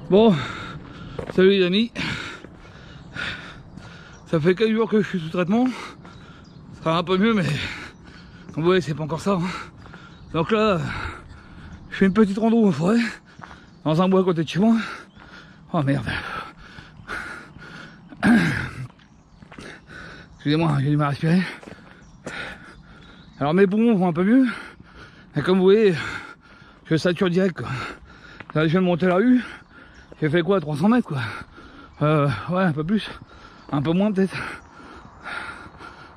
Bon, salut les amis. Ça fait 4 jours que je suis sous traitement. Ça va un peu mieux, mais comme vous voyez, c'est pas encore ça. Donc là, je fais une petite rando en forêt, dans un bois à côté de chez moi. Oh merde. Excusez-moi, j'ai du mal à respirer. Alors mes poumons vont un peu mieux. Et comme vous voyez, je sature direct quoi. Là, je viens de monter la rue. J'ai fait quoi, 300 mètres quoi. Ouais, un peu plus. Un peu moins peut-être.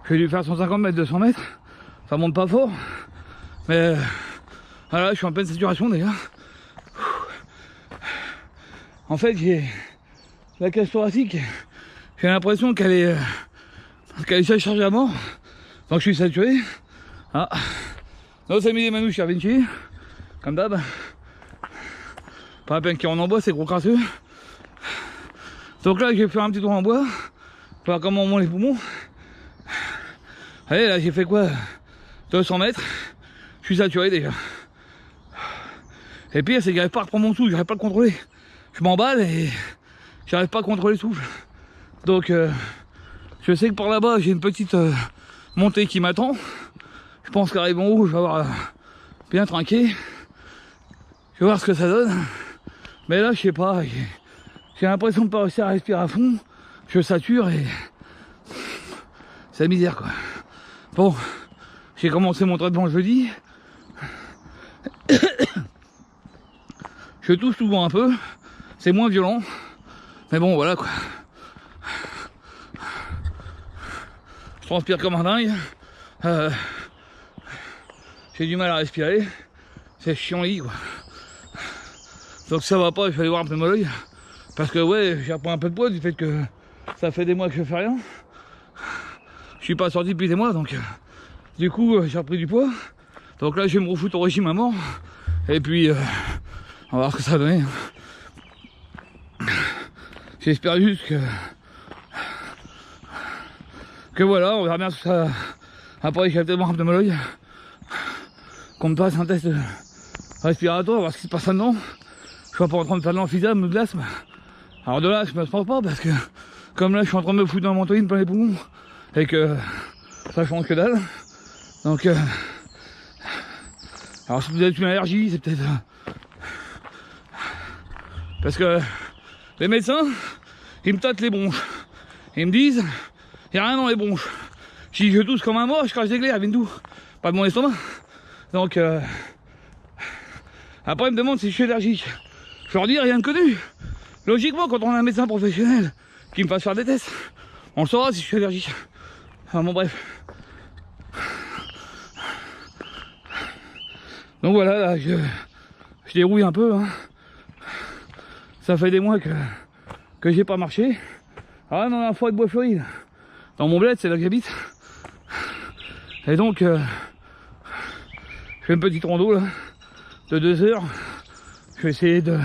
J'ai dû faire 150 mètres, 200 mètres. Ça monte pas fort. Mais voilà, je suis en pleine saturation déjà. En fait, j'ai la cage thoracique. J'ai l'impression qu'elle est chargée à mort. Donc je suis saturé. Ah. Nos amis les manouches à Vinci. Comme d'hab. Pas la peine qu'ils rentrent en bois, c'est gros crasseux. Donc là, je vais faire un petit tour en bois. Voir comment on monte les poumons. Allez, là, j'ai fait quoi, 200 mètres. Je suis saturé déjà. Et pire, c'est que j'arrive pas à reprendre mon souffle, j'arrive pas à le contrôler. Je m'emballe et j'arrive pas à contrôler le souffle. Donc, je sais que par là-bas, j'ai une petite montée qui m'attend. Je pense qu'arrive en haut, je vais avoir bien trinqué. Je vais voir ce que ça donne. Mais là, je sais pas, j'ai l'impression de pas réussir à respirer à fond. Je sature et c'est la misère quoi. Bon, j'ai commencé mon traitement le jeudi. Je tousse souvent un peu, c'est moins violent. Mais bon, voilà quoi. Je transpire comme un dingue. J'ai du mal à respirer. C'est chiant lit quoi. Donc ça va pas, il fallait voir un pneumologue. Parce que ouais, j'ai repris un peu de poids du fait que ça fait des mois que je fais rien. Je suis pas sorti depuis des mois donc du coup j'ai repris du poids. Donc là je vais me refoutre au régime à mort. Et puis on va voir ce que ça va donner. J'espère juste que voilà, on verra bien ce que ça. Après j'ai peut-être voir un pneumologue. Qu'on me passe un test respiratoire, voir ce qui se passe là-dedans. Je suis pas en train de faire de l'emphysème ou de l'asthme. Alors de là je me pense pas parce que comme là je suis en train de me foutre dans la mentoline plein les poumons et que ça change que dalle. Donc alors si vous avez une allergie, c'est peut-être parce que les médecins ils me tâtent les bronches. Ils me disent il n'y a rien dans les bronches. Si je tousse comme un mort, je crache des glaires, ils viennent d'où? Pas de mon estomac. Donc après ils me demandent si je suis allergique. Je leur dis rien de connu. Logiquement, quand on a un médecin professionnel qui me fasse faire des tests, on le saura si je suis allergique. Enfin bon bref. Donc voilà, là je dérouille un peu. Hein. Ça fait des mois que j'ai pas marché. Ah non, la forêt de Bois-Fleuri. Dans mon bled, c'est là que j'habite. Et donc, je fais une petite rando là, de 2 heures. Je vais essayer de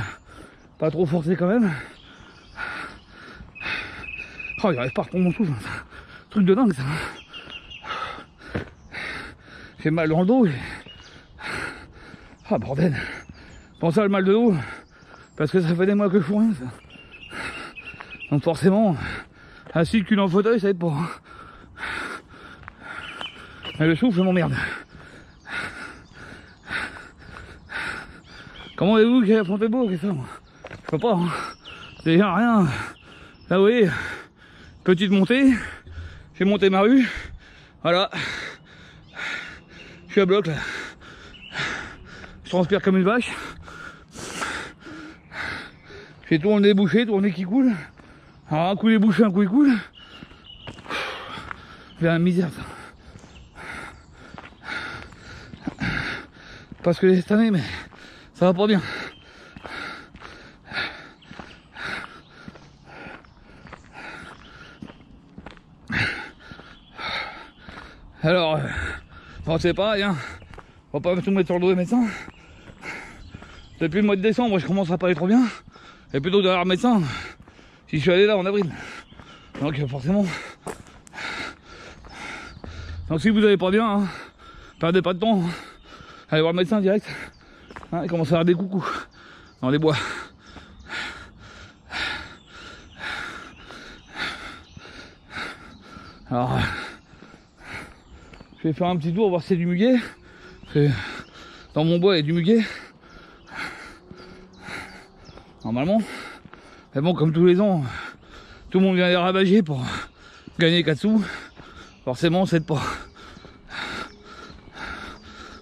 pas trop forcer quand même. Oh, j'arrive pas à reprendre mon souffle. Truc de dingue ça. J'ai mal dans le dos. Ah bordel. Pensez à le mal de dos. Parce que ça fait des mois que je fous rien ça. Donc forcément, assis le cul dans le fauteuil, ça aide pas. Mais le souffle m'emmerde. Comment avez-vous qu'il y a Fontainebleau, qu'est-ce que ça moi? Je peux pas, hein. Déjà rien. Là vous voyez, petite montée. J'ai monté ma rue. Voilà. Je suis à bloc là. Je transpire comme une vache. J'ai tout le nez bouché, tout le nez qui coule. Alors un coup il est bouché, un coup il coule. C'est la misère ça. Parce que cette année, mais ça va pas bien. Alors, bon, c'est pareil, hein. On va pas tout mettre sur le dos des médecins. Depuis le mois de décembre, je commence à pas aller trop bien. Et plutôt derrière le médecin, si je suis allé là en avril. Donc forcément. Donc si vous n'allez pas bien, hein, perdez pas de temps. Hein. Allez voir le médecin direct. Hein, il commence à faire des coucous dans les bois. Alors, je vais faire un petit tour, voir si c'est du muguet. Dans mon bois, il y a du muguet. Normalement. Mais bon, comme tous les ans, tout le monde vient les ravager pour gagner 4 sous. Forcément, c'est pas.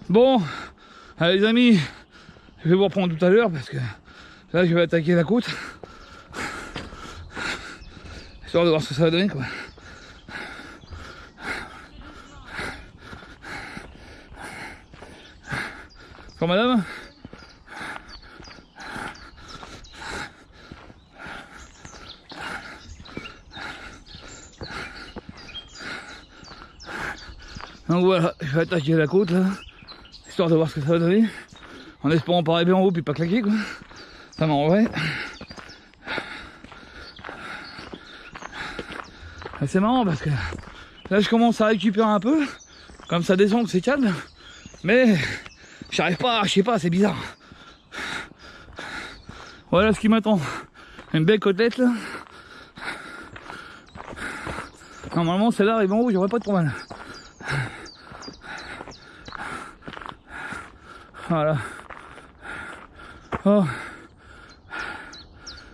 Bon, allez les amis, je vais vous reprendre tout à l'heure parce que là, je vais attaquer la côte. Histoire de voir ce que ça va donner, quoi. Bonjour madame. Donc voilà, je vais attaquer la côte là, histoire de voir ce que ça va donner, en espérant pas arriver en haut puis pas claquer quoi, ça m'envoie. C'est marrant parce que là je commence à récupérer un peu, comme ça descend, c'est calme, mais j'arrive pas, je sais pas, c'est bizarre. Voilà ce qui m'attend, une belle côtelette là. Normalement celle-là arrive en haut, j'aurais pas trop mal. Voilà. Oh.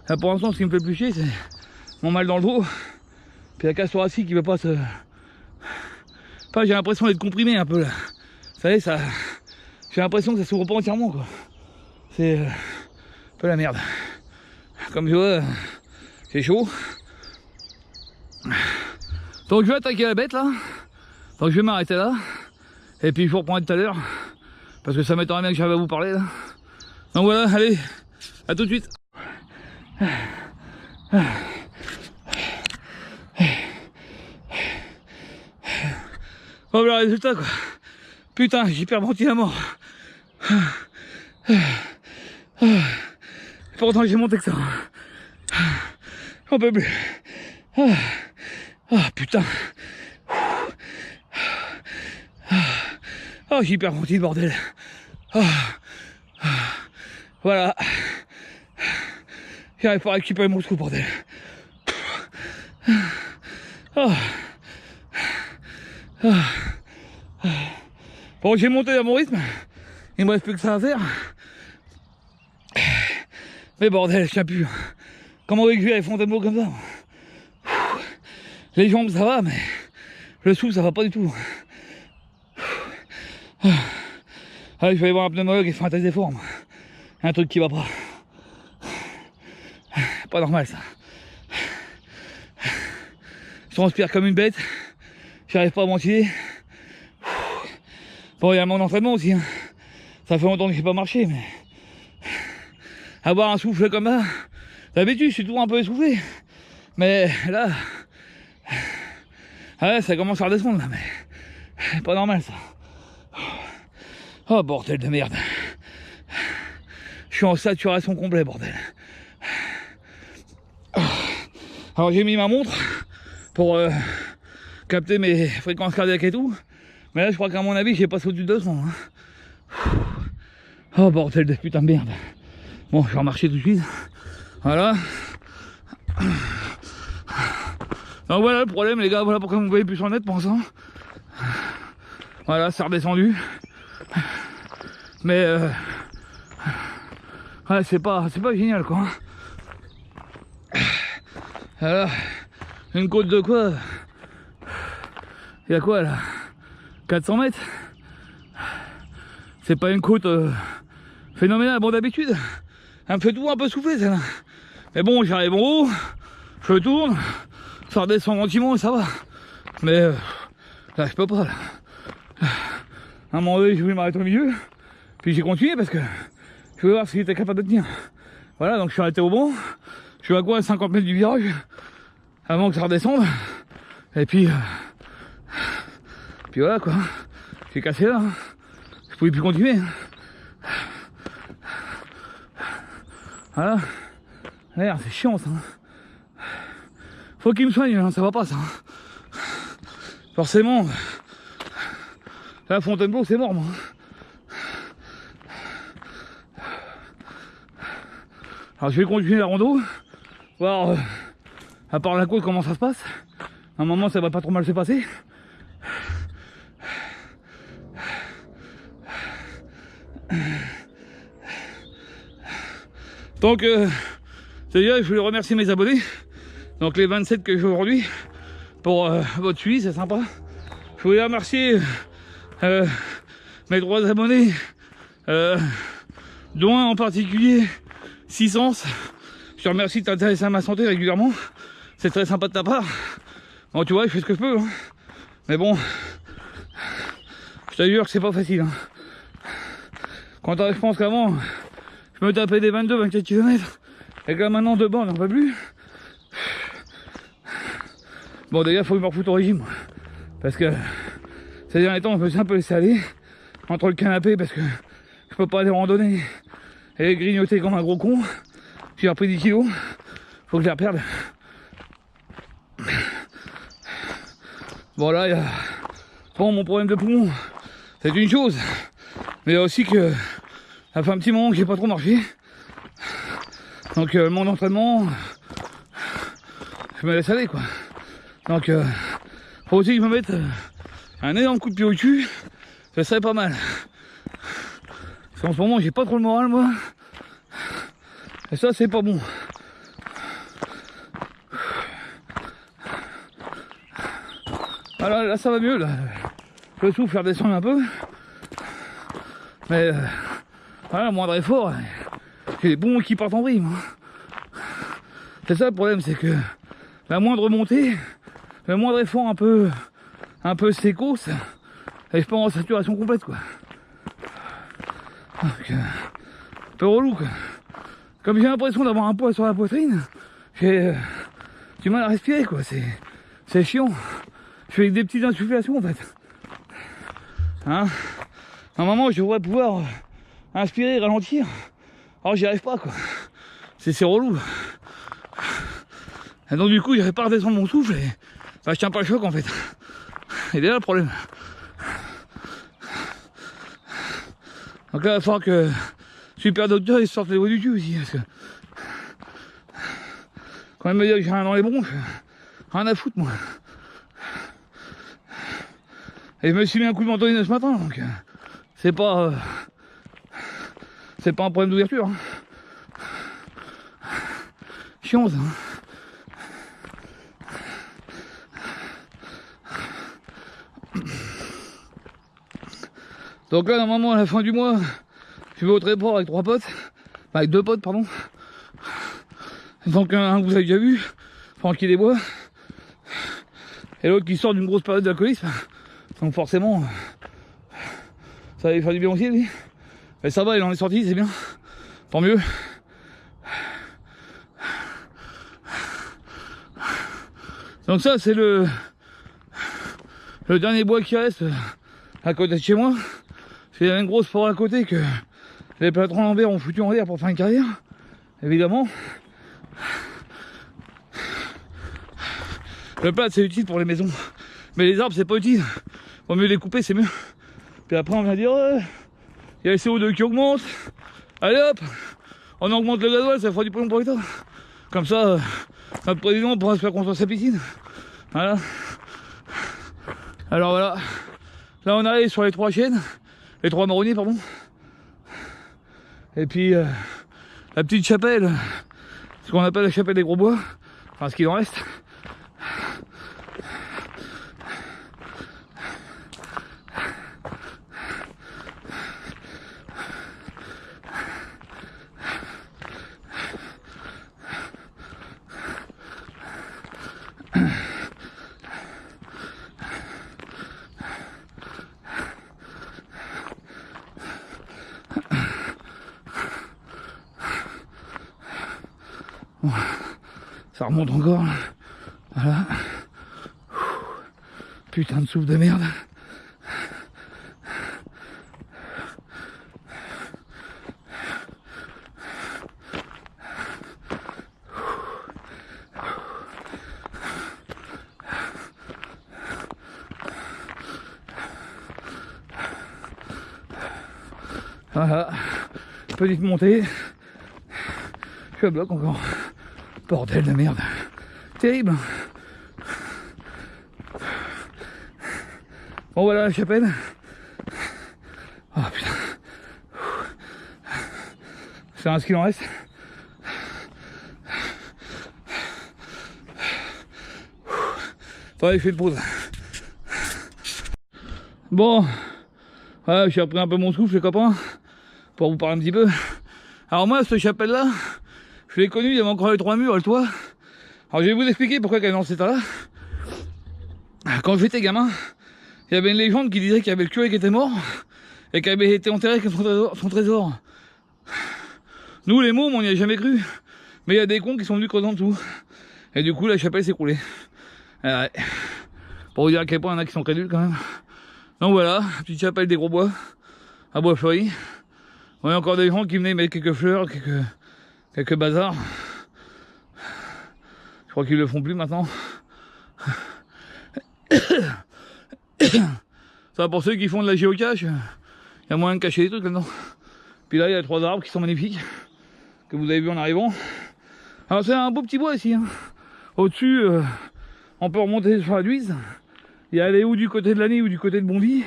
Là pour l'instant ce qui me fait le plus chier c'est mon mal dans le dos. Puis la cage thoracique qui veut pas se. Enfin, j'ai l'impression d'être comprimé un peu là. Vous savez ça. J'ai l'impression que ça s'ouvre pas entièrement quoi. C'est un peu la merde. Comme tu vois, c'est chaud. Donc je vais attaquer la bête là. Donc je vais m'arrêter là. Et puis je vous reprendrai tout à l'heure. Parce que ça m'étonnerait bien que j'arrive à vous parler là. Donc voilà, allez, à tout de suite. Bon, le résultat quoi. Putain, j'hyperventile à mort. Pourtant j'ai monté que ça. J'en peux plus. Ah putain. Oh, j'hyperventile bordel. Voilà. J'arrive pas à récupérer mon trou bordel. Bon, j'ai monté à mon rythme. Il me reste plus que ça à faire. Mais bordel, je tiens plus. Comment voulez-vous que je vais à Fontainebleau comme ça? Les jambes ça va, mais le sou ça va pas du tout. Allez, je vais aller voir un pneumologue et faire un test des formes. Un truc qui va pas. Pas normal ça. Je transpire comme une bête. J'arrive pas à ventiler. Bon, il y a mon entraînement aussi. Hein. Ça fait longtemps que j'ai pas marché, mais avoir un souffle comme ça. D'habitude, je suis toujours un peu essoufflé. Mais là, ouais, ça commence à redescendre là, mais pas normal ça. Oh bordel de merde. Je suis en saturation complète bordel. Alors j'ai mis ma montre pour capter mes fréquences cardiaques et tout. Mais là je crois qu'à mon avis j'ai passé au-dessus de 200. Hein. Oh bordel de putain de merde. Bon je vais remarcher tout de suite. Voilà. Donc voilà le problème les gars, voilà pourquoi vous ne voyez plus sur le net pour l'instant. Voilà, c'est redescendu. Mais ouais, c'est pas génial quoi. Alors, une côte de quoi? Il y a quoi là? 400 mètres? C'est pas une côte phénoménale. Bon d'habitude, elle me fait tout un peu souffler celle-là. Mais bon, j'arrive en haut, je tourne, ça redescend gentiment et ça va. Mais là je peux pas là. À un moment donné, j'ai voulu m'arrêter au milieu. Puis j'ai continué parce que je voulais voir s'il était capable de tenir. Voilà, donc je suis arrêté au banc. Je suis à quoi, 50 mètres du virage, avant que ça redescende. Et puis voilà quoi. J'ai cassé là. Je pouvais plus continuer. Voilà. Merde, c'est chiant ça. Faut qu'il me soigne, hein, ça va pas ça. Forcément. Là, Fontainebleau, c'est mort moi. Alors je vais continuer la rando, voir à part la côte comment ça se passe. un moment ça va pas trop mal se passer. Donc c'est-à-dire je voulais remercier mes abonnés. Donc les 27 que j'ai aujourd'hui pour votre suivi, c'est sympa. Je voulais remercier mes 3 abonnés, dont un en particulier, 600. Je te remercie de t'intéresser à ma santé régulièrement. C'est très sympa de ta part. Bon, tu vois, je fais ce que je peux. Hein. Mais bon, je t'assure que c'est pas facile. Hein. Quand je pense qu'avant, je me tapais des 22-24 km. Et que là maintenant, 2 bandes, on peut plus. Bon, d'ailleurs, il faut que je me refoute au régime. Parce que ces derniers temps, je me suis un peu laissé aller entre le canapé parce que je peux pas aller randonner et grignoter comme un gros con. J'ai repris 10 kilos. Faut que je les reperde. Bon, là, il y a bon, mon problème de poumon. C'est une chose. Mais il y a aussi que ça fait un petit moment que j'ai pas trop marché. Donc, mon entraînement, je me laisse aller, quoi. Donc, faut aussi que je me mette un énorme coup de pied au cul. Ça serait pas mal. Parce qu'en ce moment, j'ai pas trop le moral, moi. Et ça, c'est pas bon. Voilà, là, ça va mieux, là. Le souffle, faire descendre un peu. Mais, voilà, moindre effort. J'ai des poumons qui partent en vrille, moi. C'est ça le problème, c'est que la moindre montée, le moindre effort un peu sécos, et je pars en saturation complète, quoi. Donc, un peu relou, quoi. Comme j'ai l'impression d'avoir un poids sur la poitrine, j'ai du mal à respirer, quoi. C'est chiant. Je fais avec des petites insufflations, en fait. Hein? Normalement, je devrais pouvoir inspirer, ralentir. Alors, j'y arrive pas, quoi. C'est relou. Et donc, du coup, j'arrive pas à redescendre mon souffle et bah, je tiens pas le choc, en fait. Et là, le problème. Donc là, il va falloir que Super Docteur il sorte les voies du cul aussi. Parce que quand même me dire que j'ai rien dans les bronches, rien à foutre, moi. Et je me suis mis un coup de mentonine ce matin, donc c'est pas un problème d'ouverture. Hein. Chiant, ça. Hein. Donc là, normalement, à la fin du mois, je vais au Tréport avec 3 potes. Enfin, avec 2 potes, pardon. Donc un que vous avez déjà vu, Francky Desbois. Et l'autre qui sort d'une grosse période d'alcoolisme. Donc forcément, ça va lui faire du bien aussi, lui. Mais ça va, il en est sorti, c'est bien. Tant mieux. Donc ça, c'est le dernier bois qui reste à côté de chez moi. Il y a une grosse forêt à côté que les patrons Lambert ont foutu en l'air pour faire une carrière, évidemment. Le plat c'est utile pour les maisons, mais les arbres c'est pas utile. Vaut mieux les couper, c'est mieux. Puis après on vient dire il y a le CO2 qui augmente. Allez hop, on augmente le gasoil, ça fera du pognon pour l'État. Comme ça, notre président pourra se faire construire sa piscine. Voilà. Alors voilà. Là on arrive sur les 3 chaînes. Les 3 marronniers, pardon. Et puis la petite chapelle, ce qu'on appelle la chapelle des gros bois, enfin ce qu'il en reste. Bon, ça remonte encore. Voilà. Putain de souffle de merde. Voilà. Petite montée. Je bloque encore. Bordel de merde. Terrible. Bon voilà la chapelle. Oh putain. C'est un ce qu'il en reste. Faudrait que je fasse une pause. Bon, ouais, j'ai repris un peu mon souffle les copains, pour vous parler un petit peu. Alors moi, cette chapelle là, je l'ai connue, il y avait encore les 3 murs et le toit. Alors je vais vous expliquer pourquoi elle est dans cet état là. Quand j'étais gamin, il y avait une légende qui disait qu'il y avait le curé qui était mort et qui avait été enterré avec son trésor. Nous les mômes on n'y a jamais cru, mais il y a des cons qui sont venus creuser en dessous. Et du coup la chapelle s'est écroulée. Ouais. Pour vous dire à quel point il y en a qui sont crédules quand même. Donc voilà, petite chapelle des Gros Bois, à Bois-Fleuri. Il y a encore des gens qui venaient mettre quelques fleurs, quelques bazars. Je crois qu'ils le font plus maintenant. Ça pour ceux qui font de la géocache, il y a moyen de cacher des trucs là-dedans. Puis là il y a 3 arbres qui sont magnifiques, que vous avez vu en arrivant. Alors c'est un beau petit bois ici. Hein. Au-dessus, on peut remonter sur la Duise. Et aller ou du côté de l'année ou du côté de Bondy.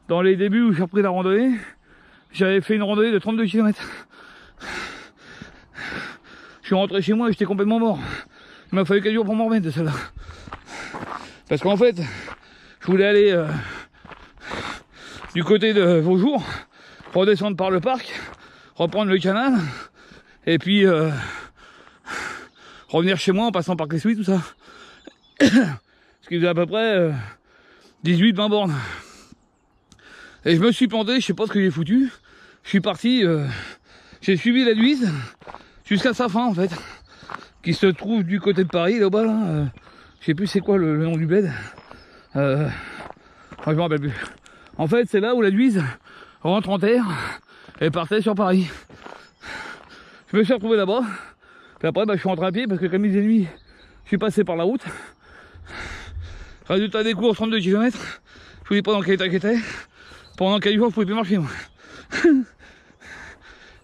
Dans les débuts où j'ai repris la randonnée, j'avais fait une randonnée de 32 km. Je suis rentré chez moi et j'étais complètement mort. Il m'a fallu 4 jours pour m'en remettre de celle-là. Parce qu'en fait, je voulais aller du côté de Vaujour, redescendre par le parc, reprendre le canal, et puis revenir chez moi en passant par Clé-Souilly, tout ça. Ce qui faisait à peu près 18-20 bornes. Et je me suis planté, je sais pas ce que j'ai foutu. Je suis parti, j'ai suivi la Duise jusqu'à sa fin en fait, qui se trouve du côté de Paris là-bas là. Je sais plus c'est quoi le nom du bled. Enfin, je me rappelle plus. En fait c'est là où la Duise rentre en terre et partait sur Paris. Je me suis retrouvé là-bas. Puis après bah, je suis rentré à pied parce que comme il faisait nuit, je suis passé par la route. Résultat des courses, 32 km. Je vous dis pas dans quel état qu'était. Pendant 4 jours, je pouvais plus marcher moi.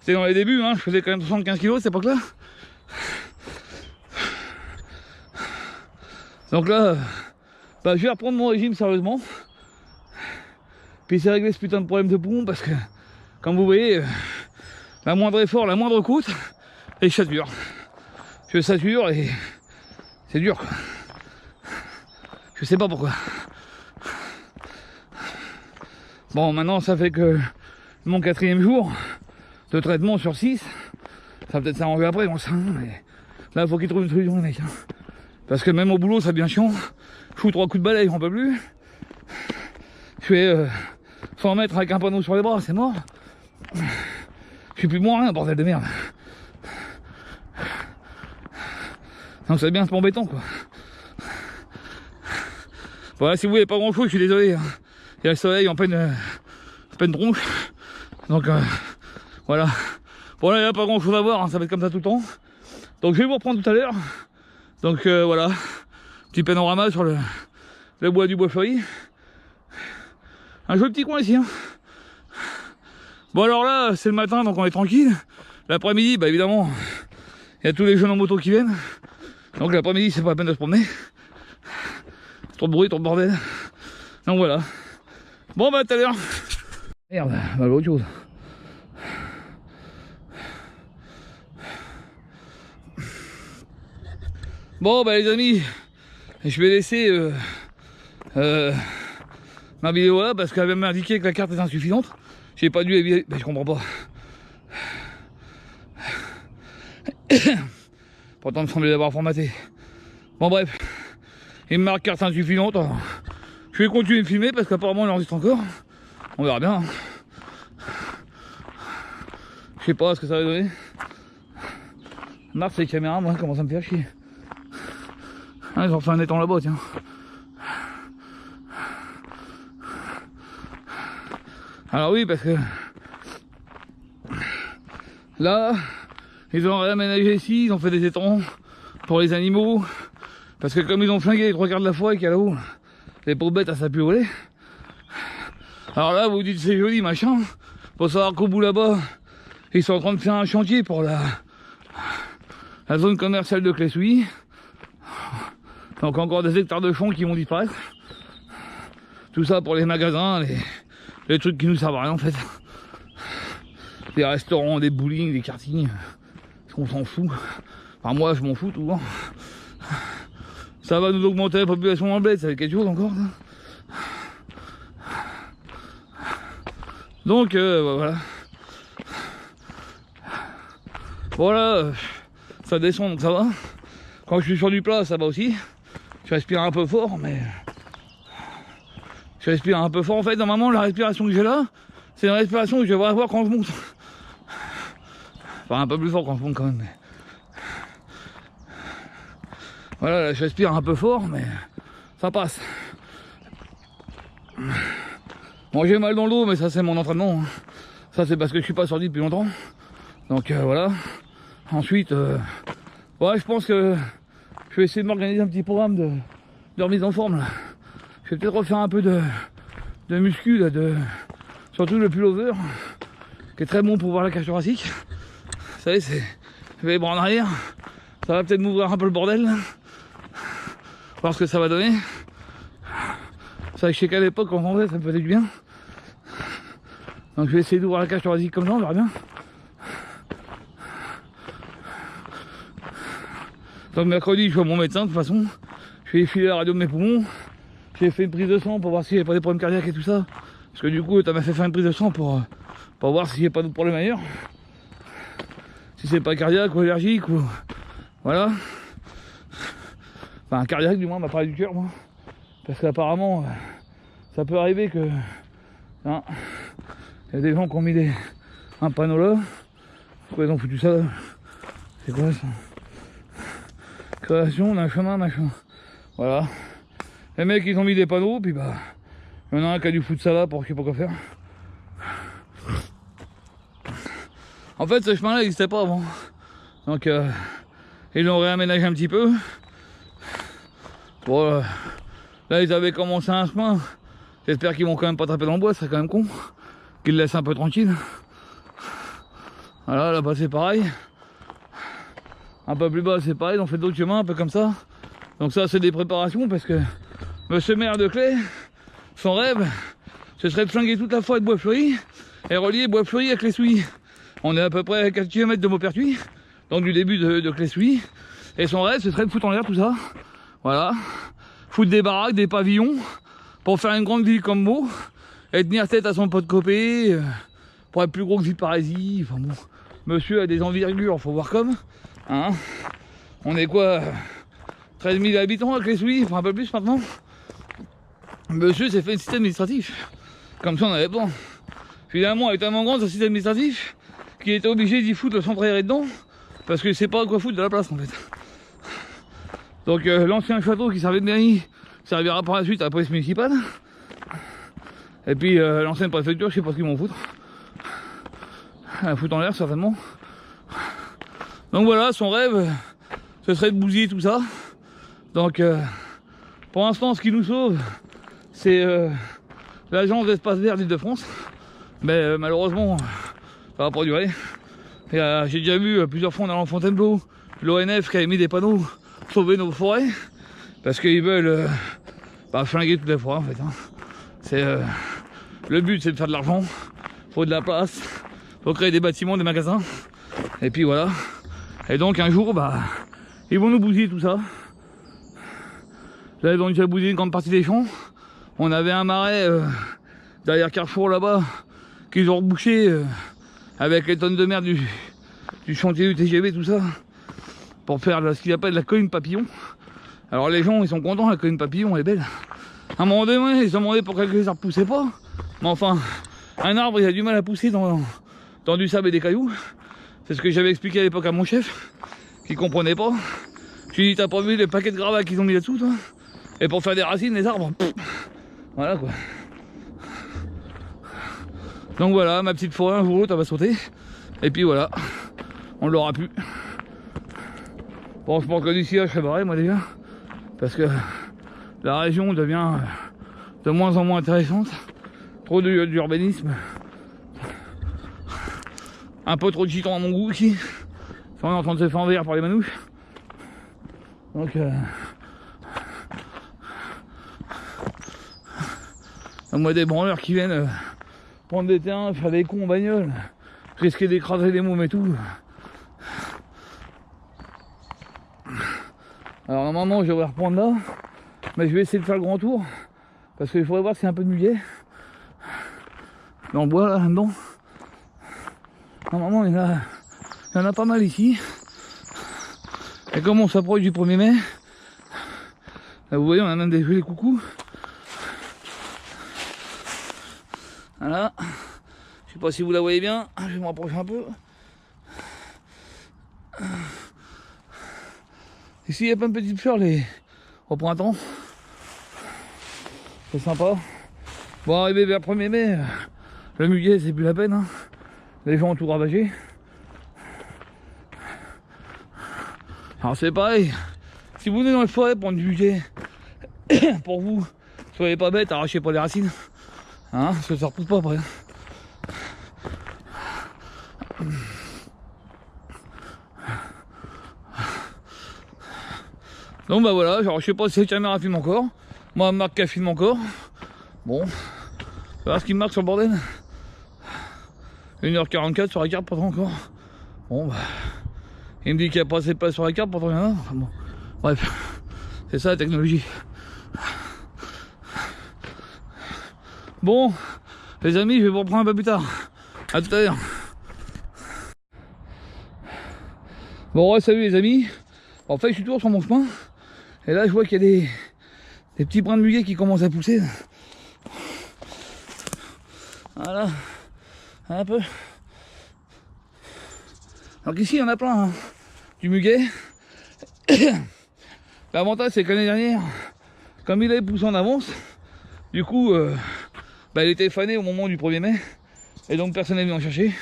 C'était dans les débuts, hein. Je faisais quand même 75 kg à cette époque-là. Donc là, bah, je vais reprendre mon régime sérieusement. Puis c'est régler ce putain de problème de poumon parce que, comme vous voyez, la moindre effort, la moindre coûte, et je sature. Je sature et c'est dur quoi. Je sais pas pourquoi. Bon, maintenant ça fait que mon 4e jour de traitement sur 6. Ça va peut-être s'arranger après, on sait, mais là il faut qu'il trouve une solution, les mecs. Hein. Parce que même au boulot, ça devient chiant. Je fous 3 coups de balai, j'en peux plus. Je fais 100 mètres avec un panneau sur les bras, c'est mort. Je suis plus bon à rien, bordel de merde. Donc c'est bien, c'est embêtant quoi. Voilà, si vous voyez pas grand chose, je suis désolé. Hein. Il y a le soleil en pleine tronche. Donc voilà. Bon là il n'y a pas grand chose à voir, hein. Ça va être comme ça tout le temps. Donc je vais vous reprendre tout à l'heure. Donc voilà. Petit panorama sur le bois du Bois-Fleuri. Un joli petit coin ici. Hein. Bon alors là, c'est le matin, donc on est tranquille. L'après-midi, bah évidemment, il y a tous les jeunes en moto qui viennent. Donc l'après-midi, c'est pas la peine de se promener. Trop de bruit, trop de bordel. Donc voilà. Bon bah tout à l'heure. Merde, bah l'autre chose. Bon bah les amis, je vais laisser ma vidéo là parce qu'elle m'a indiqué que la carte est insuffisante. J'ai pas dû évier, mais je comprends pas. Pourtant il me semblait l'avoir formaté. Bon bref, il me marque carte insuffisante. Alors, je vais continuer de filmer parce qu'apparemment il enregistre encore. On verra bien. Je sais pas ce que ça va donner. Mars les caméras, moi, comment ça me fait chier. Ah, ils ont fait un étang là-bas, tiens. Alors oui, parce que là, ils ont réaménagé ici, ils ont fait des étangs pour les animaux. Parce que comme ils ont flingué les 3 quarts de la forêt qu'il y a là-haut, les pauvres bêtes, ça a pu voler. Alors là, vous dites c'est joli, machin. Faut savoir qu'au bout là-bas, ils sont en train de faire un chantier pour la zone commerciale de Clé-Souilly. Donc encore des hectares de champs qui vont disparaître. Tout ça pour les magasins, les trucs qui nous servent à rien en fait. Des restaurants, des bowling, des kartings. On s'en fout. Enfin moi je m'en fous tout. Hein. Ça va nous augmenter la population dans le bled, ça fait quelque chose encore. Ça. Donc voilà. Voilà, ça descend donc ça va. Quand je suis sur du plat ça va aussi. Je respire un peu fort mais... Je respire un peu fort en fait. Normalement la respiration que j'ai là, c'est la respiration que je devrais avoir quand je monte. Enfin un peu plus fort quand je monte quand même. Mais... Voilà, là, je respire un peu fort mais ça passe. Bon j'ai mal dans le dos mais ça c'est mon entraînement. Hein. Ça c'est parce que je suis pas sorti depuis longtemps. Donc voilà. Ensuite, ouais, je pense que je vais essayer de m'organiser un petit programme de remise en forme. Là. Je vais peut-être refaire un peu de muscu, là, surtout le pullover, qui est très bon pour voir la cage thoracique. Vous savez, c'est les bras en arrière. Ça va peut-être m'ouvrir un peu le bordel. Là. Voir ce que ça va donner. Ça, je sais qu'à l'époque, quand on faisait, ça me faisait du bien. Donc je vais essayer d'ouvrir la cage thoracique comme ça, on verra bien. Donc mercredi, je vois mon médecin de toute façon. Je vais filer la radio de mes poumons. J'ai fait une prise de sang pour voir s'il n'y avait pas des problèmes cardiaques et tout ça. Parce que du coup, tu m'as fait faire une prise de sang pour voir s'il n'y a pas d'autres problèmes ailleurs. Si c'est pas cardiaque ou allergique ou... Voilà. Enfin, cardiaque du moins, on m'a parlé du cœur, moi. Parce qu'apparemment, ça peut arriver que... Hein, il y a des gens qui ont mis un panneau là. Pourquoi ils ont foutu ça là? C'est quoi ça? Création d'un chemin, machin. Voilà. Les mecs ils ont mis des panneaux, puis bah il y en a un qui a dû foutre ça là pour je sais pas quoi faire. En fait ce chemin là n'existait pas avant. Donc ils l'ont réaménagé un petit peu. Bon, là ils avaient commencé un chemin. J'espère qu'ils vont quand même pas taper dans le bois, c'est quand même con. Qu'ils le laissent un peu tranquille. Voilà, là-bas c'est pareil. Un peu plus bas c'est pareil, on fait d'autres chemins un peu comme ça. Donc ça c'est des préparations parce que Monsieur maire de Clé, son rêve, ce serait de flinguer toute la forêt de Bois-Fleuri et relier Bois-Fleuri à Clé-Souilly. On est à peu près à 4 km de Maupertuis, donc du début de Clé-Souilly. Et son rêve ce serait de foutre en l'air tout ça. Voilà. Foutre des baraques, des pavillons, pour faire une grande ville comme Meaux, et tenir tête à son pote Copé, pour être plus gros que Villeparisis. Enfin bon, monsieur a des envergures, faut voir comme. Hein, on est quoi 13 000 habitants à Clé-Souilly, enfin un peu plus maintenant. Monsieur s'est fait un système administratif. Comme ça on avait besoin. Finalement il est tellement grand ce système administratif qu'il était obligé d'y foutre le centre aéré dedans. Parce que c'est pas quoi foutre de la place en fait. Donc l'ancien château qui servait de mairie servira par la suite à la police municipale. Et puis l'ancienne préfecture, je sais pas ce qu'ils vont foutre. La foutre en l'air certainement. Donc voilà, son rêve, ce serait de bousiller tout ça. Donc pour l'instant ce qui nous sauve, c'est l'agence d'espace vert d'Île-de-France. Mais malheureusement, ça va pas durer. J'ai déjà vu plusieurs fois en allant à Fontainebleau, l'ONF qui avait mis des panneaux sauver nos forêts. Parce qu'ils veulent flinguer toutes les forêts en fait. Hein. Le but c'est de faire de l'argent, faut de la place, faut créer des bâtiments, des magasins. Et puis voilà. Et donc un jour, ils vont nous bousiller tout ça. Là ils ont déjà bousillé une grande partie des champs. On avait un marais derrière Carrefour là-bas qu'ils ont rebouché avec les tonnes de merde du chantier du TGV, tout ça, pour faire ce qu'ils appellent la colline papillon. Alors les gens ils sont contents, la colline papillon elle est belle. À un moment donné, ils ont demandé pourquoi les arbres poussaient pas. Mais enfin, un arbre il a du mal à pousser dans du sable et des cailloux. C'est ce que j'avais expliqué à l'époque à mon chef, qui comprenait pas. Je lui ai dit, t'as pas vu les paquets de gravats qu'ils ont mis là-dessous toi? Et pour faire des racines, les arbres, voilà quoi. Donc voilà, ma petite forêt, un jour ou l'autre, elle va sauter. Et puis voilà, on l'aura plus. Bon, je pense que d'ici là, je serai barré, moi déjà. Parce que la région devient de moins en moins intéressante. Trop d'urbanisme. Un peu trop de gitans à mon goût ici. On est en train de se faire envers par les manouches. Donc Moi des branleurs qui viennent prendre des terrains, faire des cons en bagnole, risquer d'écraser des mômes et tout. Alors normalement je devrais reprendre là, mais je vais essayer de faire le grand tour, parce qu'il faudrait voir s'il y a un peu de muguet. Dans le bois là, dedans. Normalement il y en a pas mal ici. Et comme on s'approche du 1er mai, là vous voyez on a même des gelées coucous. Voilà. Je sais pas si vous la voyez bien, je vais me rapprocher un peu. Ici il y a plein de petites fleurs au printemps. C'est sympa. Bon, arrivé vers le 1er mai, le muguet c'est plus la peine. Hein. Les gens ont tout ravagé. Alors c'est pareil, si vous venez dans les forêts prendre du muguet, pour vous, soyez pas bêtes, arrachez pas les racines. Hein, parce que ça repousse pas après. Donc bah voilà, genre je sais pas si la caméra filme encore. Moi Marc qui filme encore. Bon, voilà ce qu'il marque sur le bordel. 1h44 sur la carte, pas trop encore. Bon bah, il me dit qu'il n'y a pas assez de place sur la carte, pourtant il y en a. Enfin, bon. Bref, c'est ça la technologie. Bon, les amis, je vais vous reprendre un peu plus tard. A tout à l'heure. Bon, ouais, salut les amis. En fait, je suis toujours sur mon chemin. Et là, je vois qu'il y a des petits brins de muguet qui commencent à pousser. Voilà. Un peu. Alors qu'ici, il y en a plein. Hein. Du muguet. L'avantage, c'est que l'année dernière, comme il avait poussé en avance, du coup, il était fané au moment du 1er mai. Et donc, personne n'est venu en chercher.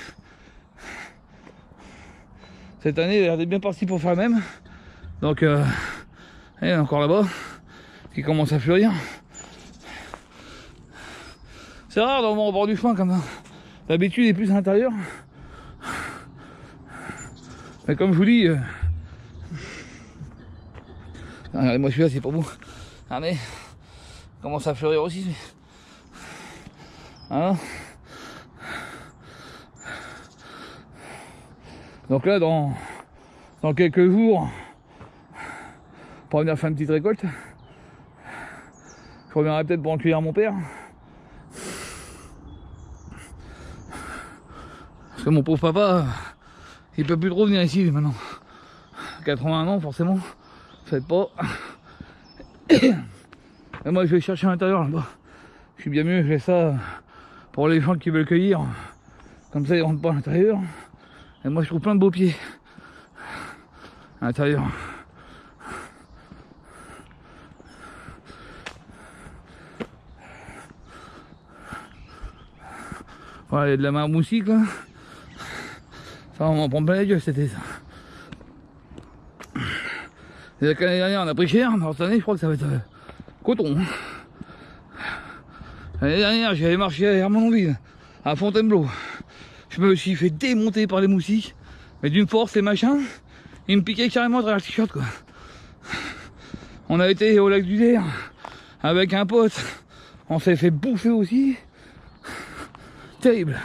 Cette année, il est bien parti pour faire le même. Donc, il y en a encore là-bas qui commence à fleurir. C'est rare d'en voir au bord du chemin comme ça. D'habitude, il est plus à l'intérieur. Mais comme je vous dis, regardez-moi celui-là, c'est pas beau. Ah mais, il commence à fleurir aussi. Voilà. Donc là, dans quelques jours, pour venir faire une petite récolte, je reviendrai peut-être pour accueillir mon père. Parce que mon pauvre papa, il peut plus trop venir ici maintenant. 81 ans forcément, ça aide pas. Et moi je vais chercher à l'intérieur là-bas. Je suis bien mieux, je fais ça pour les gens qui veulent cueillir. Comme ça ils rentrent pas à l'intérieur. Et moi je trouve plein de beaux pieds à l'intérieur. Voilà, il y a de la marmoustique là. Ça on m'en prend plein la gueule c'était ça. Et l'année dernière on a pris cher, mais cette année je crois que ça va être coton. L'année dernière j'avais marché à Hermonville, à Fontainebleau. Je me suis fait démonter par les moustiques, mais d'une force les machins, ils me piquaient carrément à travers le t-shirt quoi. On a été au lac du Der avec un pote, on s'est fait bouffer aussi. Terrible.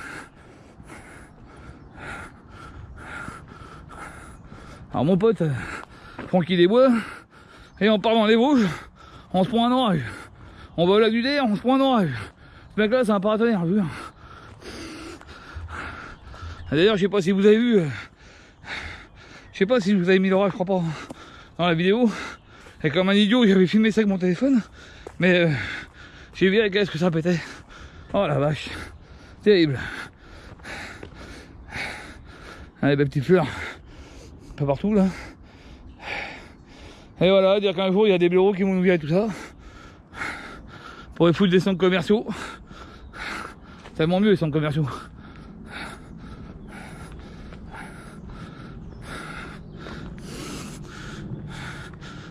Alors mon pote, tranquille des bois, et en parlant des Vosges, on se prend un orage. On va au lac du Der, on se prend un orage. Ce mec là c'est un paratonnerre, je veux dire. D'ailleurs je sais pas si vous avez vu, je sais pas si vous avez mis l'orage, je crois pas, dans la vidéo. Et comme un idiot j'avais filmé ça avec mon téléphone, mais j'ai vu avec ce que ça pétait. Oh la vache, terrible. Allez, belle petite fleur, pas partout là. Et voilà, dire qu'un jour il y a des bureaux qui vont nous virer tout ça pour les foutre des centres commerciaux. Tellement mieux les centres commerciaux.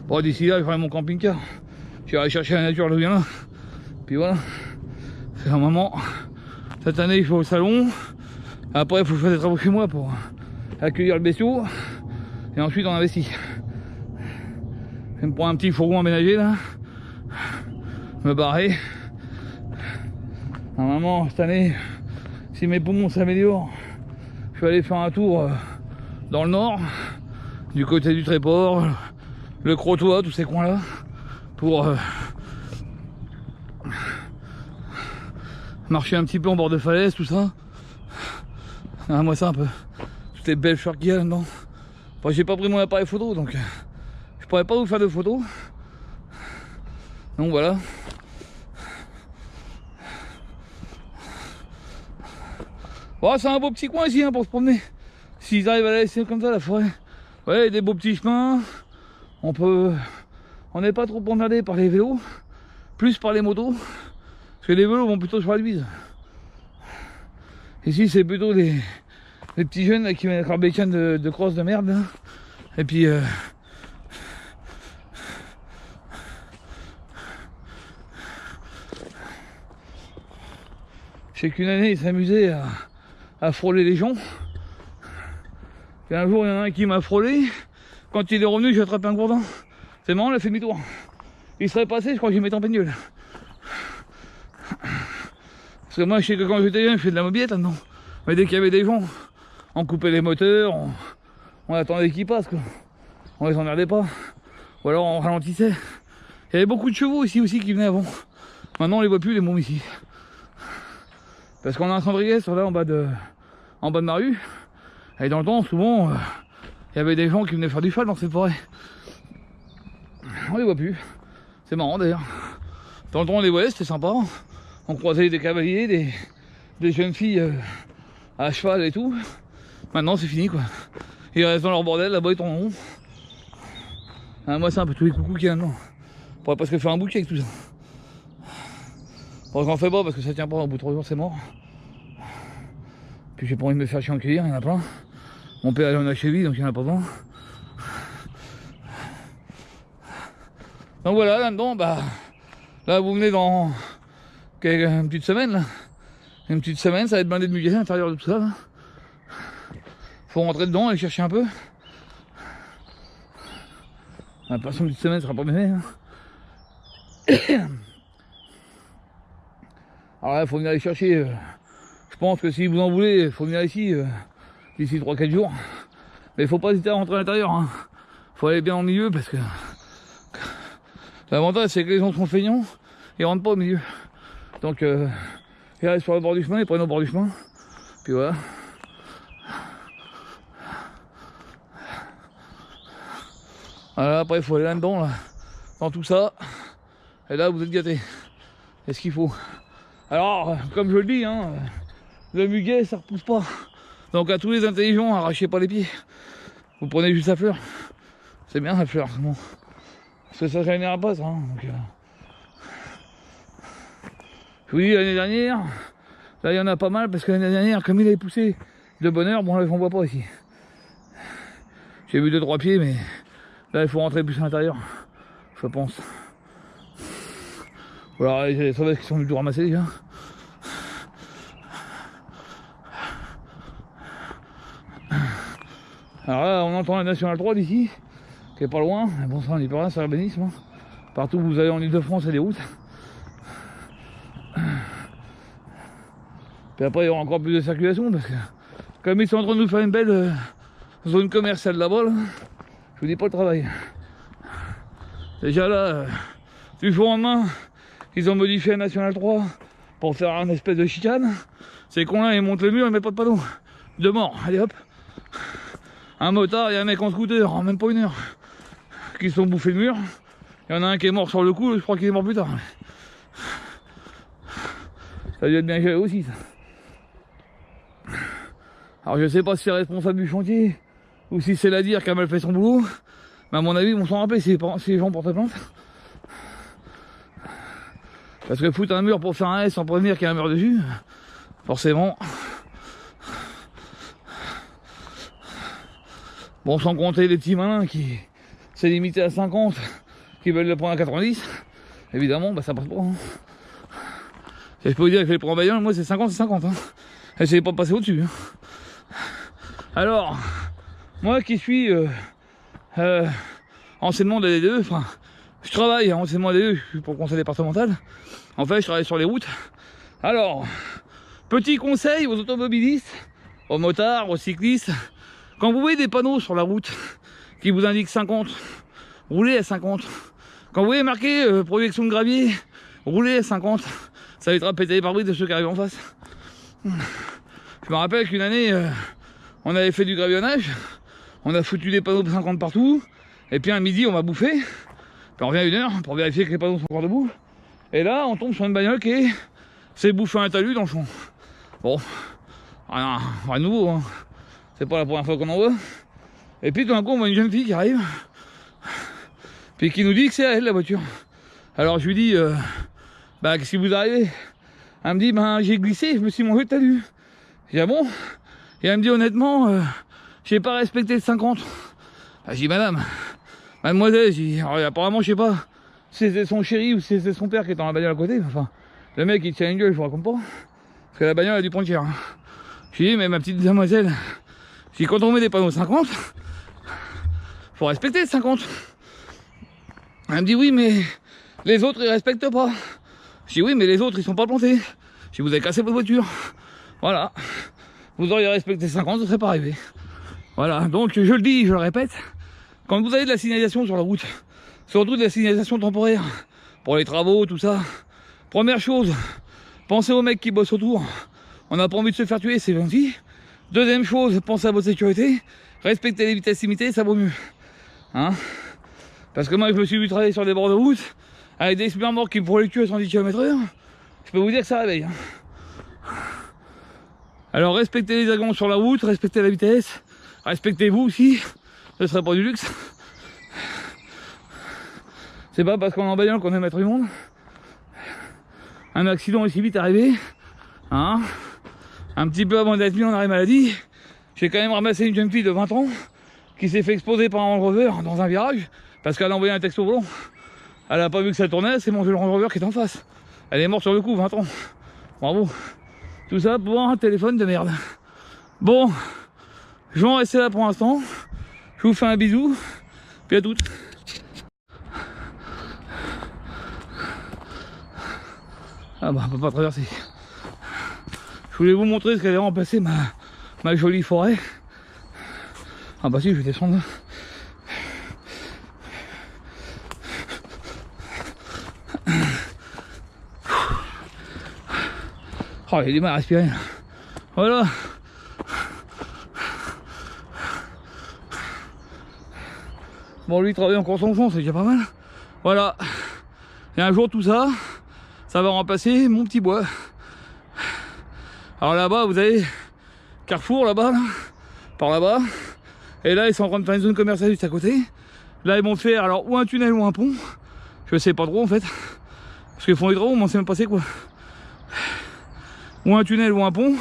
Bon, d'ici là je ferai mon camping-car, j'irai chercher la nature là où il y en a. Puis voilà, c'est un moment. Cette année il faut au salon. Après il faut faire des travaux chez moi pour accueillir le bestiau. Et ensuite on investit. Je vais me prendre un petit fourgon aménagé là, me barrer. Normalement, cette année, si mes poumons s'améliorent, je vais aller faire un tour dans le nord, du côté du Tréport, le Crotoy, tous ces coins-là, pour marcher un petit peu en bord de falaise, tout ça. Ah, moi ça un peu. Toutes les belles fleurs qu'il y a là-dedans. Enfin, j'ai pas pris mon appareil photo, donc je pourrais pas vous faire de photos. Donc voilà. Bon, c'est un beau petit coin ici hein, pour se promener. S'ils arrivent à la laisser comme ça la forêt. Ouais, des beaux petits chemins. On n'est pas trop emmerdé par les vélos, plus par les motos. Parce que les vélos vont plutôt sur la bise. Ici c'est plutôt les petits jeunes là, qui viennent avec leur bécane de crosse de merde. Là. Et puis je sais qu'une année ils s'amusaient à frôler les gens. Et un jour il y en a un qui m'a frôlé. Quand il est revenu j'ai attrapé un gourdin. C'est marrant, il a fait demi-tour. Il serait passé, je crois que j'y mettais en péniole. Parce que moi je sais que quand j'étais jeune je fais de la mobilette là-dedans. Mais dès qu'il y avait des gens, on coupait les moteurs, on attendait qu'ils passent quoi. On les emmerdait pas. Ou alors on ralentissait. Il y avait beaucoup de chevaux ici aussi qui venaient avant. Maintenant on les voit plus les mômes ici. Parce qu'on a un cendrier sur là en bas de ma rue. Et dans le temps souvent il y avait des gens qui venaient faire du cheval dans cette forêt. On les voit plus. C'est marrant d'ailleurs. Dans le temps on les voyait, c'était sympa. On croisait des cavaliers, des jeunes filles à cheval et tout. Maintenant c'est fini quoi. Ils restent dans leur bordel, là-bas ils tournent en rond. Ah, moi c'est un peu tous les coucous qu'il y a maintenant. On pourrait presque faire un bouquet avec tout ça. Bon, j'en fais pas parce que ça tient pas, au bout de 3 jours c'est mort. Puis j'ai pas envie de me faire chier en cueillir, il y en a plein. Mon père il en a chez lui donc il y en a pas besoin. Donc voilà, là-dedans, bah, là vous venez dans une petite semaine là. Une petite semaine, ça va être blindé de muguet à l'intérieur de tout ça là. Faut rentrer dedans, aller chercher un peu. La passion d'une semaine sera pas bien. Hein. Alors là, il faut venir aller chercher. Je pense que si vous en voulez, il faut venir ici d'ici 3-4 jours. Mais il faut pas hésiter à rentrer à l'intérieur. Hein. Faut aller bien au milieu parce que l'avantage c'est que les gens sont feignants, ils rentrent pas au milieu. Donc ils restent sur le bord du chemin, ils prennent au bord du chemin. Puis voilà. Voilà, après il faut aller là-dedans, là, dans tout ça. Et là vous êtes gâtés. C'est ce qu'il faut. Alors, comme je le dis, hein, le muguet ça repousse pas. Donc à tous les intelligents, arrachez pas les pieds. Vous prenez juste la fleur. C'est bien la fleur, bon. Parce que ça génère pas ça. Hein, donc, je vous dis l'année dernière, là il y en a pas mal parce que l'année dernière, comme il avait poussé de bonne heure, bon là j'en vois pas ici. J'ai vu 2-3 pieds, mais là il faut rentrer plus à l'intérieur, je pense. Voilà, il y a les sauvages qui sont venus tout ramasser déjà. Alors là, on entend la Nationale 3 d'ici, qui est pas loin. Mais bon, ça, on n'y peut rien, c'est l'urbanisme. Hein. Partout où vous allez en Ile-de-France, il y a des routes. Puis après, il y aura encore plus de circulation parce que, comme ils sont en train de nous faire une belle zone commerciale là-bas, là, je vous dis pas le travail. Déjà là, du jour au lendemain, ils ont modifié la Nationale 3 pour faire un espèce de chicane. Ces cons-là, ils montent le mur, ils mettent pas de panneau. De mort, allez hop. Un motard et un mec en scooter en même pas une heure qui se sont bouffés le mur. Il y en a un qui est mort sur le coup, je crois qu'il est mort plus tard. Ça a dû être bien géré aussi ça. Alors je sais pas si c'est responsable du chantier ou si c'est la dire qui a mal fait son boulot. Mais à mon avis ils vont s'en rappeler si les gens portent plainte. Parce que foutre un mur pour faire un S sans prévenir qu'il y a un mur dessus, forcément. Bon, sans compter les petits malins qui s'est limité à 50, qui veulent le prendre à 90, évidemment, bah ça passe pas. Hein. Et je peux vous dire que les prends en bagnole, moi c'est 50, c'est 50. Hein. Essayez pas de passer au-dessus. Hein. Alors, moi qui suis enseignement de l'AD2, enfin, je travaille en enseignement d'AD2, je suis pour le conseil départemental. En fait, je travaille sur les routes Alors, petit conseil aux automobilistes, aux motards, aux cyclistes, quand vous voyez des panneaux sur la route qui vous indiquent 50, roulez à 50. Quand vous voyez marqué projection de gravier, roulez à 50. Ça évitera de péter les pare-brises de ceux qui arrivent en face. Je me rappelle qu'une année, on avait fait du gravillonnage, on a foutu des panneaux de 50 partout, et puis à midi on va bouffer, puis on revient à 1h pour vérifier que les panneaux sont encore debout, et là on tombe sur une bagnole qui s'est bouffé un talus dans le fond. Bon, rien de nouveau, hein. C'est pas la première fois qu'on en voit. Et puis tout d'un coup on voit une jeune fille qui arrive, puis qui nous dit que c'est à elle la voiture. Alors je lui dis, bah qu'est-ce qui vous arrive? Elle me dit, ben j'ai glissé, je me suis mangé le talus. J'ai dit, ah bon? Et elle me dit, honnêtement, j'ai pas respecté le 50. Bah, j'ai dit, madame, mademoiselle, j'ai dit, alors, apparemment, je sais pas si c'était son chéri ou si c'était son père qui était dans la bagnole à côté. Enfin, le mec, il tient une gueule, je vous raconte pas. Parce que la bagnole a dû prendre cher. Hein. J'ai dit, mais ma petite demoiselle, j'ai dit, quand on met des panneaux 50, faut respecter le 50. Elle me dit, oui, mais les autres, ils respectent pas. J'ai dit, oui, mais les autres, ils sont pas plantés. J'ai dit, vous avez cassé votre voiture. Voilà. Vous auriez respecté 50, ça serait pas arrivé. Voilà, donc je le dis, je le répète, quand vous avez de la signalisation sur la route, surtout de la signalisation temporaire, pour les travaux, tout ça, première chose, pensez aux mecs qui bossent autour. On n'a pas envie de se faire tuer, c'est gentil. Deuxième chose, pensez à votre sécurité, respectez les vitesses limitées, ça vaut mieux. Hein? Parce que moi, je me suis vu travailler sur des bords de route, avec des supermorts qui me pourraient le cul à 110 km/h, je peux vous dire que ça réveille. Hein. Alors respectez les agents sur la route, respectez la vitesse, respectez-vous aussi, ce serait pas du luxe. C'est pas parce qu'on est en bagnole qu'on aime être du monde. Un accident aussi vite arrivé, hein, un petit peu avant d'être mis en arrêt maladie, j'ai quand même ramassé une jeune fille de 20 ans qui s'est fait exploser par un Range Rover dans un virage parce qu'elle a envoyé un texte au volant. Elle a pas vu que ça tournait, elle s'est mangé le Range Rover qui est en face. Elle est morte sur le coup, 20 ans. Bravo. Tout ça pour un téléphone de merde. Bon, je vais en rester là pour l'instant. Je vous fais un bisou. Puis à toutes. Ah bah on peut pas traverser. Je voulais vous montrer ce qu'allait remplacer ma jolie forêt. Ah bah si, je vais descendre. Oh, il a du mal à respirer. Voilà. Bon, lui, il travaille encore son fond, c'est déjà pas mal. Voilà. Et un jour, tout ça, ça va remplacer mon petit bois. Alors là-bas, vous avez Carrefour, là-bas, là, par là-bas. Et là, ils sont en train de faire une zone commerciale juste à côté. Là, ils vont faire alors ou un tunnel ou un pont. Je sais pas trop, en fait. Parce qu'ils font les travaux, mais on sait même pas c'est quoi. Ou un tunnel ou un pont.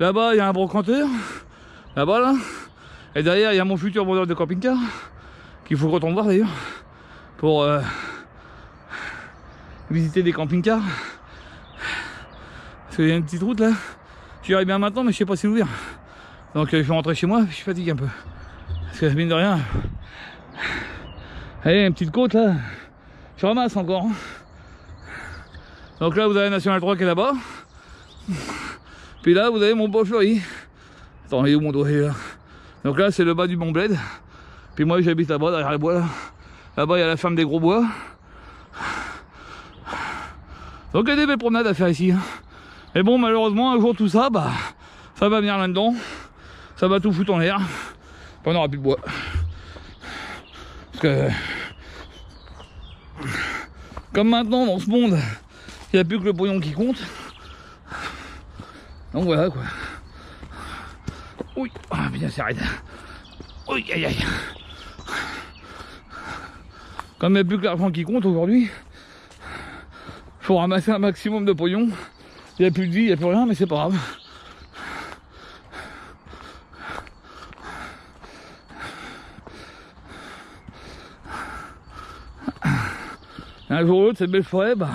Là-bas, il y a un brocanteur. Là-bas, là. Et derrière, il y a mon futur vendeur de camping-car. Qu'il faut que je retourne voir d'ailleurs. Pour visiter des camping-cars. Parce qu'il y a une petite route là. J'y arrive bien maintenant, mais je sais pas si l'ouvrir. Donc je vais rentrer chez moi, je suis fatigué un peu. Parce que mine de rien. Allez, une petite côte là. Je ramasse encore. Hein. Donc là, vous avez National 3 qui est là-bas. Puis là, vous avez mon beau fleuri. Attends, il est où mon doigt là? Donc là, c'est le bas du Mont Bled. Puis moi, j'habite là-bas, derrière les bois là. Là-bas, il y a la ferme des gros bois. Donc il y a des belles promenades à faire ici. Hein. Et bon, malheureusement, un jour tout ça, bah, ça va venir là-dedans. Ça va tout foutre en l'air. Puis on n'aura plus de bois. Parce que... Comme maintenant, dans ce monde, il n'y a plus que le pognon qui compte. Donc voilà quoi. Oui, ah, bien ça arrête. Oui, aïe aïe. Comme il n'y a plus que l'argent qui compte aujourd'hui, il faut ramasser un maximum de pognon. Il n'y a plus de vie, il n'y a plus rien, mais c'est pas grave. Un jour ou l'autre, cette belle forêt, bah,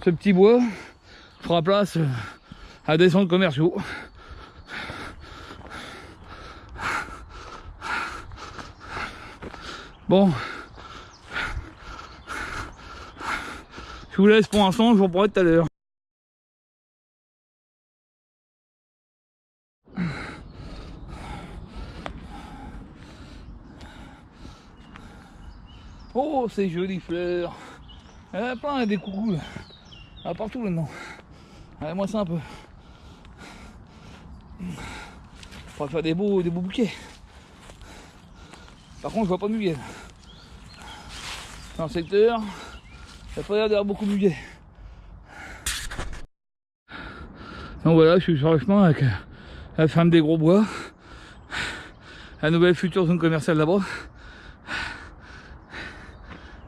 ce petit bois fera place à des centres commerciaux. Bon, je vous laisse pour l'instant, je vous reprendrai tout à l'heure. Oh, ces jolies fleurs. Il y en a plein, des coucous. Ah, partout maintenant. Allez, moi, c'est un peu. On va faire des beaux bouquets. Par contre, je vois pas de muguet. Dans le secteur, il n'y a pas l'air d'avoir beaucoup de muguet. Donc voilà, je suis sur le chemin avec la ferme des Gros Bois, la nouvelle future zone commerciale là-bas.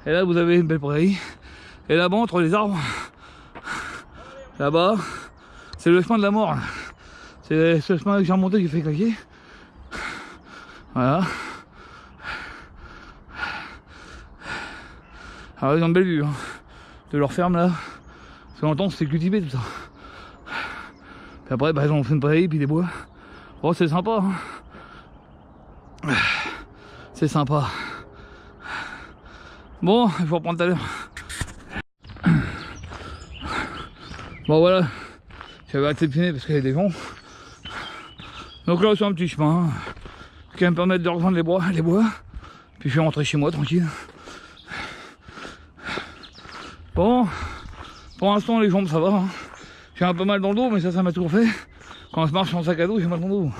Et là, vous avez une belle prairie. Et là-bas, entre les arbres, là-bas, c'est le chemin de la mort. C'est ce chemin que j'ai remonté qui fait claquer. Voilà. Alors ils ont une belle vue hein, de leur ferme là. Parce que longtemps c'était cultivé tout ça. Puis après bah, ils ont fait une prairie puis des bois. Oh c'est sympa hein. C'est sympa. Bon, je vais reprendre tout à l'heure. Bon voilà. J'avais exceptionné parce qu'il y avait des gens. Donc là c'est un petit chemin qui va me permettre de rejoindre les bois. Puis je vais rentrer chez moi tranquille. Bon, pour l'instant les jambes ça va. Hein. J'ai un peu mal dans le dos, mais ça m'a toujours fait. Quand je marche sans sac à dos, j'ai mal dans le dos.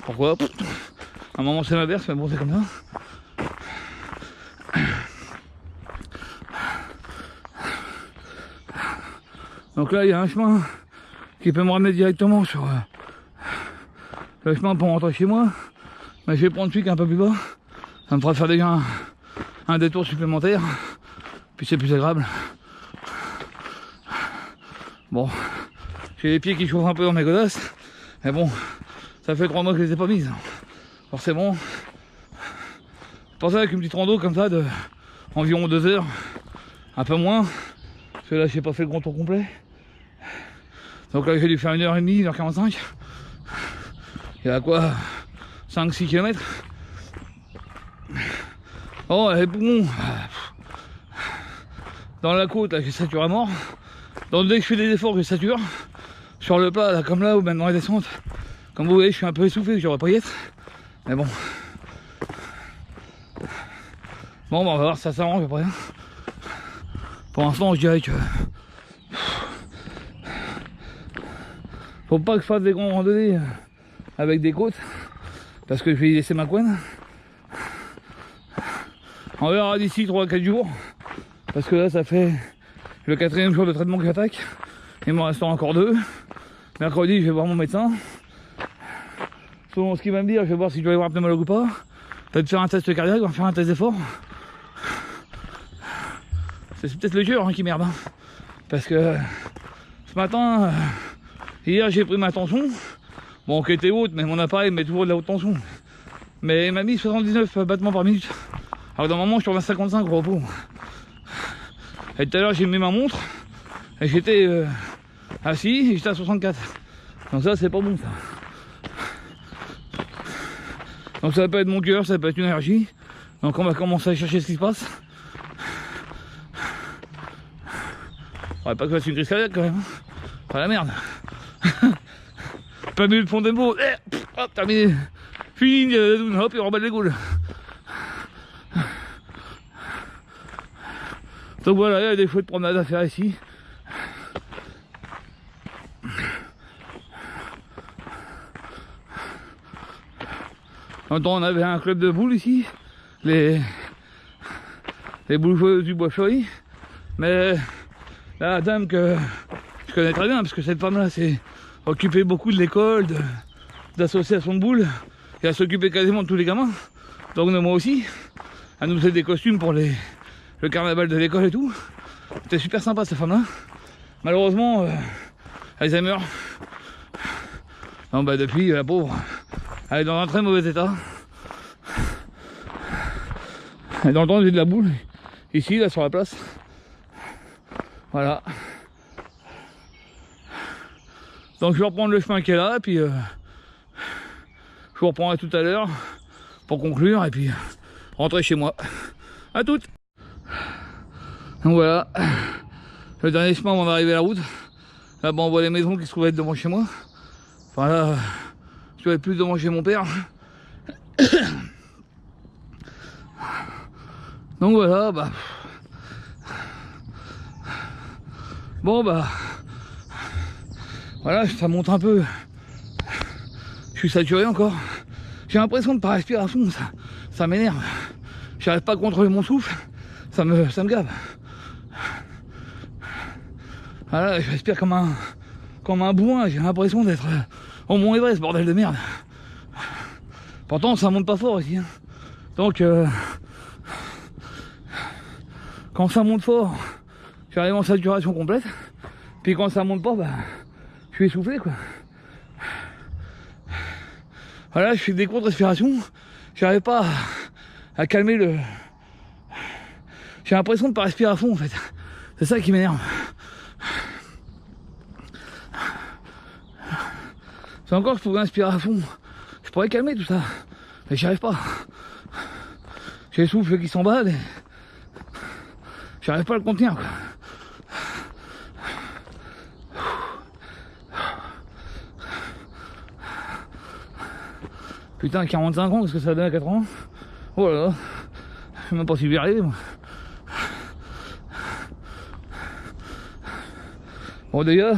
Pourquoi? À un moment c'est l'inverse, mais bon c'est comme ça. Donc là il y a un chemin qui peut me ramener directement sur le chemin pour rentrer chez moi. Mais je vais prendre celui qui est un peu plus bas. Ça me fera faire déjà un détour supplémentaire. Puis c'est plus agréable. Bon, j'ai les pieds qui chauffent un peu dans mes godasses. Mais bon, ça fait 3 mois que je les ai pas mises. Forcément. C'est pour ça qu'une petite rando comme ça de environ 2 heures. Un peu moins. Parce que là j'ai pas fait le grand tour complet. Donc là j'ai dû faire 1h30, 1h45. Il y a quoi 5-6 km. Oh les poumons. Dans la côte là j'ai saturé à mort. Donc dès que je fais des efforts je sature. Sur le plat là comme là ou même dans les descentes. Comme vous voyez je suis un peu essoufflé, j'aurais pas y être. Mais bon. Bon bah, on va voir si ça s'arrange après. Pour l'instant je dirais que faut pas que je fasse des grandes randonnées avec des côtes. Parce que je vais y laisser ma couenne. On verra d'ici 3-4 jours. Parce que là ça fait le 4e jour de traitement que j'attaque. Il m'en reste encore 2. Mercredi je vais voir mon médecin. Selon ce qu'il va me dire, je vais voir si je dois aller voir un pneumologue ou pas. Peut-être faire un test cardiaque, on va faire un test d'effort. C'est peut-être le cœur hein, qui merde. Hein. Parce que ce matin, hier j'ai pris ma tension. Bon qui était haute, mais mon appareil met toujours de la haute tension. Mais il m'a mis 79 battements par minute. Alors dans le moment je tourne à 55 au repos. Et tout à l'heure j'ai mis ma montre et j'étais assis et j'étais à 64. Donc ça c'est pas bon ça. Donc ça peut être mon cœur, ça peut être une énergie. Donc on va commencer à chercher ce qui se passe. Faudrait pas que je fasse une crise cardiaque quand même. Pas la merde. Pas mieux le fond des mots. Hop, terminé. Fini, hop, et on remballe les goules. Donc voilà, il y a des chouettes promenades à faire ici. Longtemps on avait un club de boules ici. Les boules joueuses du bois fleuri. Mais la dame que je connais très bien, parce que cette femme là s'est occupée beaucoup de l'école, d'associations de boules. Et elle s'occupait quasiment de tous les gamins. Donc de moi aussi. Elle nous faisait des costumes pour le carnaval de l'école et tout. C'était super sympa cette femme là. Malheureusement Alzheimer. Non bah depuis la pauvre, elle est dans un très mauvais état. Et dans le temps j'ai de la boule. Ici là sur la place. Voilà. Donc je vais reprendre le chemin qui est là et puis je vous reprendrai tout à l'heure pour conclure et puis rentrer chez moi. À toutes. Donc voilà, le dernier chemin avant d'arriver à la route. Là-bas on voit les maisons qui se trouvent être devant chez moi. Enfin là, je dois être plus devant chez mon père. Donc voilà, bah. Bon bah. Voilà, ça monte un peu. Je suis saturé encore. J'ai l'impression de pas respirer à fond, ça m'énerve. J'arrive pas à contrôler mon souffle, ça me gave. Voilà, je respire comme un bouin, j'ai l'impression d'être au Mont Everest, bordel de merde. Pourtant ça monte pas fort ici. Hein. Donc quand ça monte fort, j'arrive en saturation complète. Puis quand ça monte pas, bah, je suis essoufflé quoi. Voilà, je fais des cours de respiration, j'arrive pas à calmer le... J'ai l'impression de pas respirer à fond en fait. C'est ça qui m'énerve. C'est encore, je pouvais inspirer à fond. Je pourrais calmer tout ça. Mais j'y arrive pas. J'ai le souffle qui s'emballe et... J'arrive pas à le contenir quoi. Putain, 45 ans, qu'est-ce que ça donne à 4 ans? Oh là là. Je sais même pas si je vais y arriver moi. Bon d'ailleurs,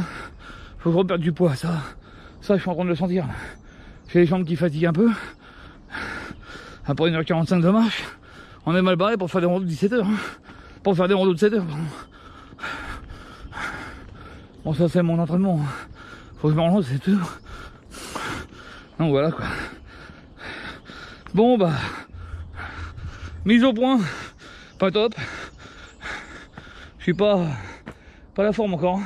faut que je reperde du poids, ça je suis en train de le sentir. J'ai les jambes qui fatiguent un peu. Après 1h45 de marche, on est mal barré pour faire des rondos de 17h. Hein. Pour faire des rondos de 7h, pardon. Bon ça c'est mon entraînement. Faut que je me relance, c'est tout. Donc voilà quoi. Bon bah, mise au point, pas top. Je suis pas la forme encore.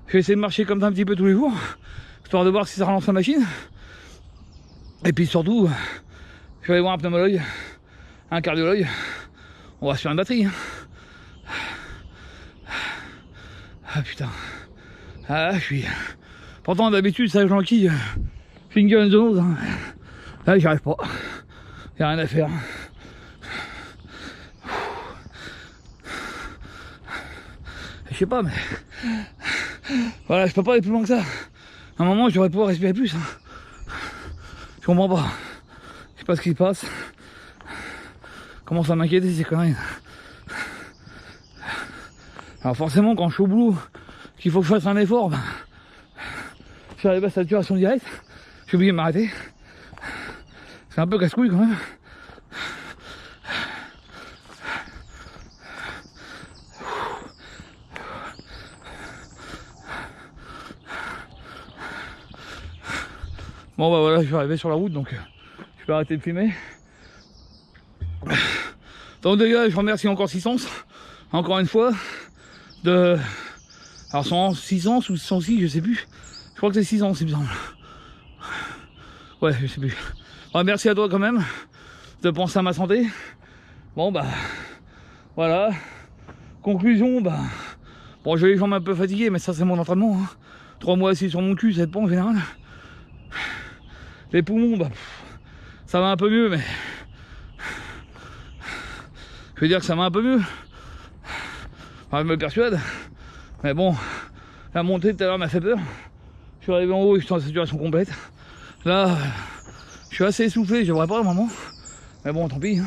Je vais essayer de marcher comme ça un petit peu tous les jours, histoire de voir si ça relance la machine. Et puis surtout, je vais aller voir un pneumologue, un cardiologue. On va se faire une batterie. Hein. Ah putain. Ah je suis... Pourtant d'habitude ça j'enquille. Finger in the nose. Hein. Là j'y arrive pas. Y'a rien à faire. Je sais pas mais... Voilà, je peux pas aller plus loin que ça. À un moment je devrais pouvoir respirer plus. Hein. Je comprends pas. Je sais pas ce qui se passe. Commence à m'inquiéter ces conneries. Alors forcément quand je suis au boulot, qu'il faut que je fasse un effort, ben, je suis arrivé à saturation directe. J'ai oublié de m'arrêter. C'est un peu casse-couille quand même. Bon bah voilà, je suis arrivé sur la route donc je peux arrêter de filmer. Donc les gars, je remercie encore Sissance, encore une fois, de... Alors 600 ou 106, je sais plus. Je crois que c'est 600, il me semble. Ouais, je sais plus. Ouais, merci à toi quand même de penser à ma santé. Bon bah voilà. Conclusion, bah bon, j'ai les jambes un peu fatiguées, mais ça c'est mon entraînement. Hein. 3 mois assis sur mon cul, ça dépend en général. Les poumons, bah ça va un peu mieux, mais je vais dire que ça va un peu mieux. Enfin, je me persuade. Mais bon, la montée tout à l'heure m'a fait peur. Je suis arrivé en haut et je suis en saturation complète. Là, je suis assez essoufflé, je devrais pas vraiment. Mais bon, tant pis. Hein.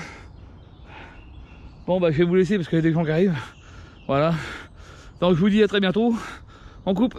Bon, bah je vais vous laisser parce qu'il y a des gens qui arrivent. Voilà. Donc je vous dis à très bientôt. On coupe.